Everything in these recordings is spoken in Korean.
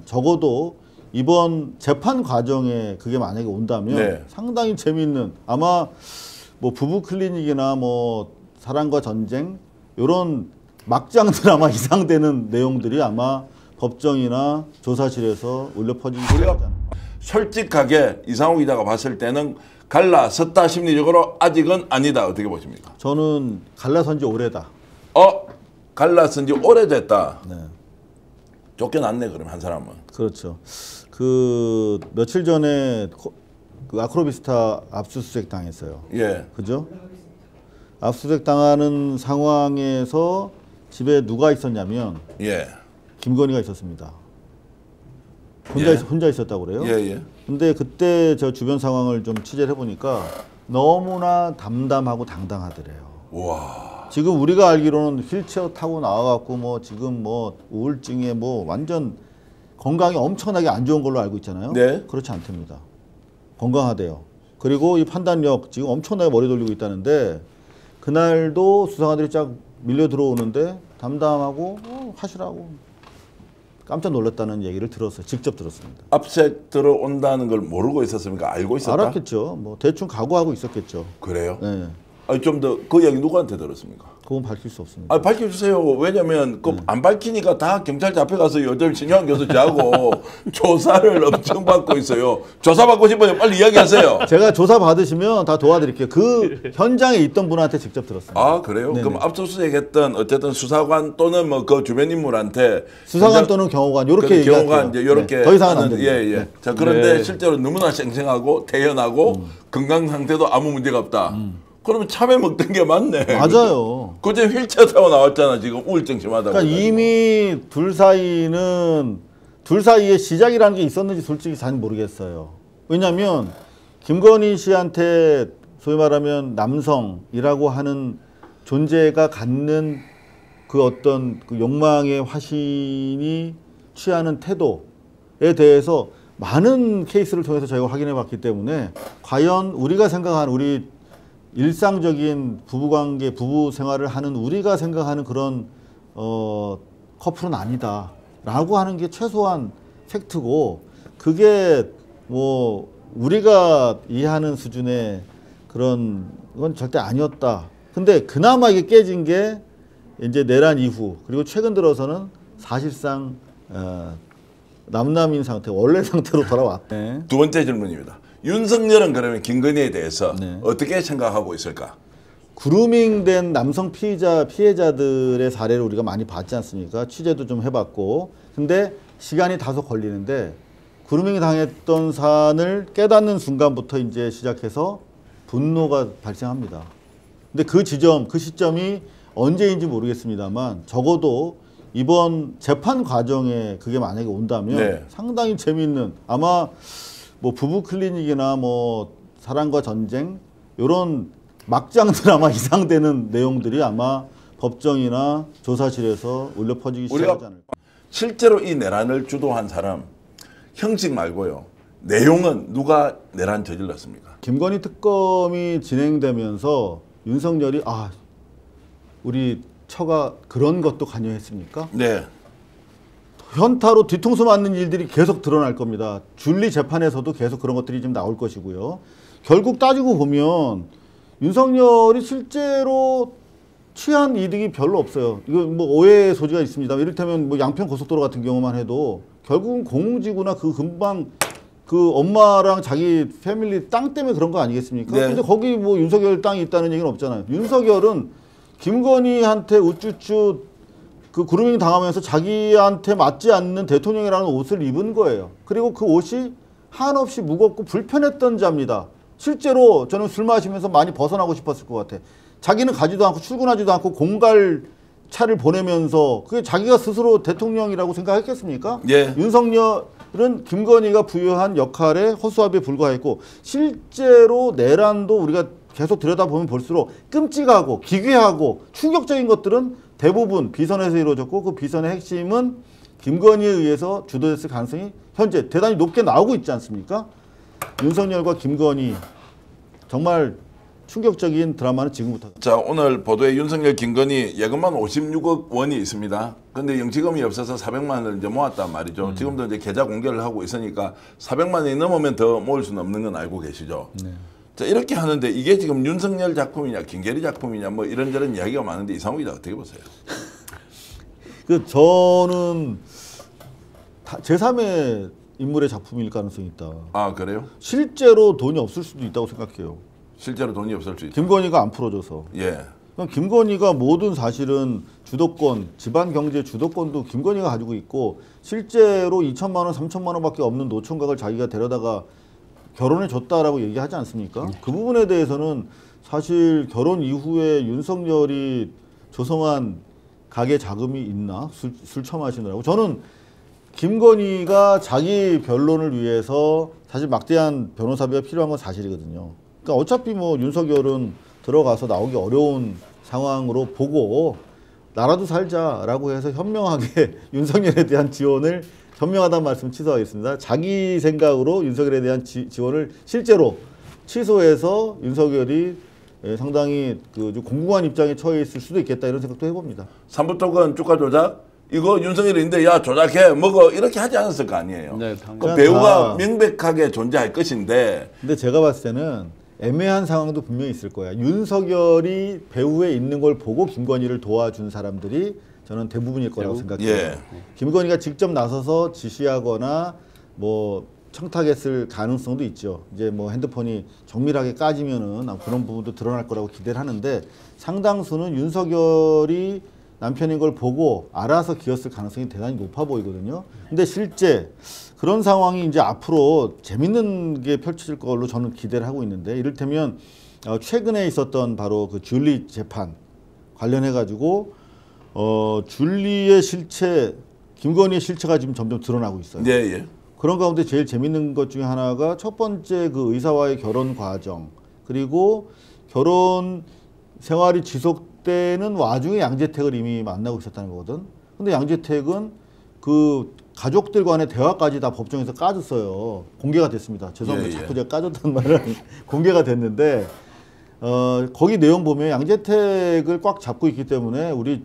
적어도 이번 재판 과정에 그게 만약에 온다면 네. 상당히 재미있는 아마 뭐 부부 클리닉이나 뭐 사랑과 전쟁 이런 막장 드라마 이상 되는 내용들이 아마 법정이나 조사실에서 울려 퍼지기 시작하잖아요. 솔직하게 이상호 기자가 봤을 때는 갈라섰다 심리적으로 아직은 아니다. 어떻게 보십니까? 저는 갈라선 지 오래다. 갈라선 지 오래됐다. 네. 쫓겨났네 그럼 한 사람은. 그렇죠. 그 며칠 전에 그 아크로비스타 압수수색 당했어요. 예. 그죠? 압수수색 당하는 상황에서 집에 누가 있었냐면 예. 김건희가 있었습니다. 혼자 있었다고 그래요? 예. 근데 그때 저 주변 상황을 좀 취재를 해보니까 너무나 담담하고 당당하더래요. 와. 지금 우리가 알기로는 휠체어 타고 나와갖고 뭐 지금 뭐 우울증에 뭐 완전 건강이 엄청나게 안 좋은 걸로 알고 있잖아요. 네. 그렇지 않답니다. 건강하대요. 그리고 이 판단력 지금 엄청나게 머리 돌리고 있다는데 그날도 수사관들이 쫙 밀려 들어오는데 담담하고 하시라고 깜짝 놀랐다는 얘기를 들었어요. 직접 들었습니다. 압색 들어온다는 걸 모르고 있었습니까? 알고 있었다? 알았겠죠. 뭐 대충 각오하고 있었겠죠. 그래요? 네. 좀 더 그 이야기 누구한테 들었습니까? 그건 밝힐 수 없습니다. 밝혀주세요. 왜냐면 안 밝히니까 다 경찰 잡혀가서 요즘 신효한 교수 저하고 조사를 엄청 받고 있어요. 조사받고 싶어요. 빨리 이야기하세요. 제가 조사 받으시면 다 도와드릴게요. 그 현장에 있던 분한테 직접 들었습니다. 아 그래요? 네네. 그럼 압수수색했던 어쨌든 수사관 또는 뭐 그 주변 인물한테 수사관 또는 경호관 이렇게 경호관 이제 이렇게 더 이상은 안 됩니다. 예. 네. 자 그런데 네. 실제로 너무나 쌩쌩하고 태연하고 건강 상태도 아무 문제가 없다. 그러면 참외 먹던 게 맞네. 맞아요. 그제 휠체어 타고 나왔잖아 지금 우울증 심하다고. 그러니까 이미 둘 사이에 시작이라는 게 있었는지 솔직히 잘 모르겠어요. 왜냐하면 김건희 씨한테 소위 말하면 남성이라고 하는 존재가 갖는 그 어떤 그 욕망의 화신이 취하는 태도에 대해서 많은 케이스를 통해서 저희가 확인해 봤기 때문에 과연 우리가 생각하는 우리 일상적인 부부관계, 부부 생활을 하는 우리가 생각하는 그런 커플은 아니다라고 하는 게 최소한 팩트고 그게 뭐 우리가 이해하는 수준의 그런 건 절대 아니었다. 근데 그나마 이게 깨진 게 이제 내란 이후 그리고 최근 들어서는 사실상 남남인 상태, 원래 상태로 돌아왔네. 두 번째 질문입니다. 윤석열은 그러면 김건희에 대해서 네. 어떻게 생각하고 있을까? 그루밍된 남성 피해자들의 사례를 우리가 많이 봤지 않습니까? 취재도 좀 해봤고. 근데 시간이 다소 걸리는데 그루밍 당했던 사안을 깨닫는 순간부터 이제 시작해서 분노가 발생합니다. 근데 그 시점이 언제인지 모르겠습니다만 적어도 이번 재판 과정에 그게 만약에 온다면 네. 상당히 재미있는 아마 뭐 부부 클리닉이나 뭐 사랑과 전쟁 이런 막장 드라마 이상 되는 내용들이 아마 법정이나 조사실에서 울려 퍼지기 시작하지 않을까. 실제로 이 내란을 주도한 사람 형식 말고요. 내용은 누가 내란 저질렀습니까? 김건희 특검이 진행되면서 윤석열이 우리 처가 그런 것도 관여했습니까? 네. 현타로 뒤통수 맞는 일들이 계속 드러날 겁니다. 줄리 재판에서도 계속 그런 것들이 좀 나올 것이고요. 결국 따지고 보면 윤석열이 실제로 취한 이득이 별로 없어요. 이거 뭐 오해의 소지가 있습니다. 이를테면 뭐 양평 고속도로 같은 경우만 해도 결국은 공공지구나 그 금방 그 엄마랑 자기 패밀리 땅 때문에 그런 거 아니겠습니까? 네. 근데 거기 뭐 윤석열 땅이 있다는 얘기는 없잖아요. 윤석열은 김건희한테 우쭈쭈 그 그루밍 당하면서 자기한테 맞지 않는 대통령이라는 옷을 입은 거예요. 그리고 그 옷이 한없이 무겁고 불편했던 자입니다. 실제로 저는 술 마시면서 많이 벗어나고 싶었을 것 같아. 자기는 가지도 않고 출근하지도 않고 공갈 차를 보내면서 그게 자기가 스스로 대통령이라고 생각했겠습니까? 예. 윤석열은 김건희가 부여한 역할에 허수아비에 불과했고 실제로 내란도 우리가 계속 들여다보면 볼수록 끔찍하고 기괴하고 충격적인 것들은 대부분 비선에서 이루어졌고 그 비선의 핵심은 김건희에 의해서 주도됐을 가능성이 현재 대단히 높게 나오고 있지 않습니까? 윤석열과 김건희 정말 충격적인 드라마는 지금부터. 자, 오늘 보도에 윤석열, 김건희 예금만 56억 원이 있습니다. 근데 영지금이 없어서 400만 원을 이제 모았단 말이죠. 지금도 이제 계좌 공개를 하고 있으니까 400만 원이 넘으면 더 모을 수는 없는 건 알고 계시죠. 네. 자, 이렇게 하는데 이게 지금 윤석열 작품이냐, 김계리 작품이냐 뭐 이런저런 이야기가 많은데 이상호 기자 어떻게 보세요? 저는 제3의 인물의 작품일 가능성이 있다. 아, 그래요? 실제로 돈이 없을 수도 있다고 생각해요. 실제로 돈이 없을 수 있죠. 김건희가 안 풀어줘서. 예. 그러니까 김건희가 모든 사실은 주도권, 집안 경제 주도권도 김건희가 가지고 있고 실제로 2천만 원, 3천만 원밖에 없는 노총각을 자기가 데려다가 결혼해 줬다라고 얘기하지 않습니까? 그 부분에 대해서는 사실 결혼 이후에 윤석열이 조성한 가게 자금이 있나? 술 처마시느라고. 저는 김건희가 자기 변론을 위해서 사실 막대한 변호사비가 필요한 건 사실이거든요. 그러니까 어차피 뭐 윤석열은 들어가서 나오기 어려운 상황으로 보고 나라도 살자라고 해서 현명하게 윤석열에 대한 지원을 현명하다는 말씀 취소하겠습니다. 자기 생각으로 윤석열에 대한 지원을 실제로 취소해서 윤석열이 상당히 좀 공공한 입장에 처해 있을 수도 있겠다 이런 생각도 해봅니다. 삼부토건 주가 조작? 이거 윤석열인데 야 조작해 먹어 이렇게 하지 않았을 거 아니에요. 네, 그 배우가 명백하게 존재할 것인데. 근데 제가 봤을 때는 애매한 상황도 분명히 있을 거야. 윤석열이 배후에 있는 걸 보고 김건희를 도와준 사람들이 저는 대부분일 거라고 생각해요. 예. 김건희가 직접 나서서 지시하거나 뭐 청탁했을 가능성도 있죠. 이제 뭐 핸드폰이 정밀하게 까지면은 그런 부분도 드러날 거라고 기대를 하는데 상당수는 윤석열이 남편인 걸 보고 알아서 기었을 가능성이 대단히 높아 보이거든요. 근데 실제 그런 상황이 이제 앞으로 재밌는 게 펼쳐질 걸로 저는 기대를 하고 있는데 이를테면 최근에 있었던 바로 그 줄리 재판 관련해 가지고 줄리의 실체, 김건희의 실체가 지금 점점 드러나고 있어요. 네, 예. 그런 가운데 제일 재밌는 것 중에 하나가 첫 번째 그 의사와의 결혼 과정 그리고 결혼 생활이 지속되는 와중에 양재택을 이미 만나고 있었다는 거거든. 근데 양재택은 그 가족들 간의 대화까지 다 법정에서 까졌어요. 공개가 됐습니다. 죄송합니다. 예, 예. 자꾸 제가 까졌단 말은 공개가 됐는데 거기 내용 보면 양재택을 꽉 잡고 있기 때문에 우리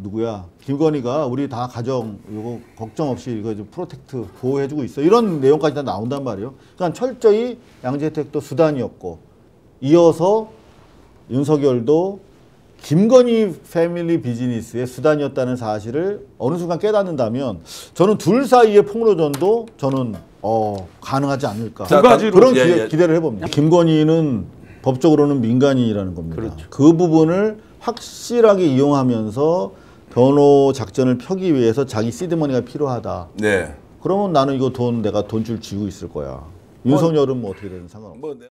누구야 김건희가 우리 다 가정 이거 걱정 없이 이거 좀 프로텍트 보호해주고 있어 이런 내용까지 다 나온단 말이에요. 그러니까 철저히 양재택도 수단이었고 이어서 윤석열도 김건희 패밀리 비즈니스의 수단이었다는 사실을 어느 순간 깨닫는다면 저는 둘 사이의 폭로전도 저는 가능하지 않을까. 두 가지로 그런 예. 기대를 해봅니다. 김건희는 법적으로는 민간인이라는 겁니다. 그렇죠. 그 부분을 확실하게 이용하면서 변호 작전을 펴기 위해서 자기 시드머니가 필요하다. 네. 그러면 나는 이거 내가 돈줄 쥐고 있을 거야. 윤석열은 뭐 어떻게 되든 상관없어. 뭐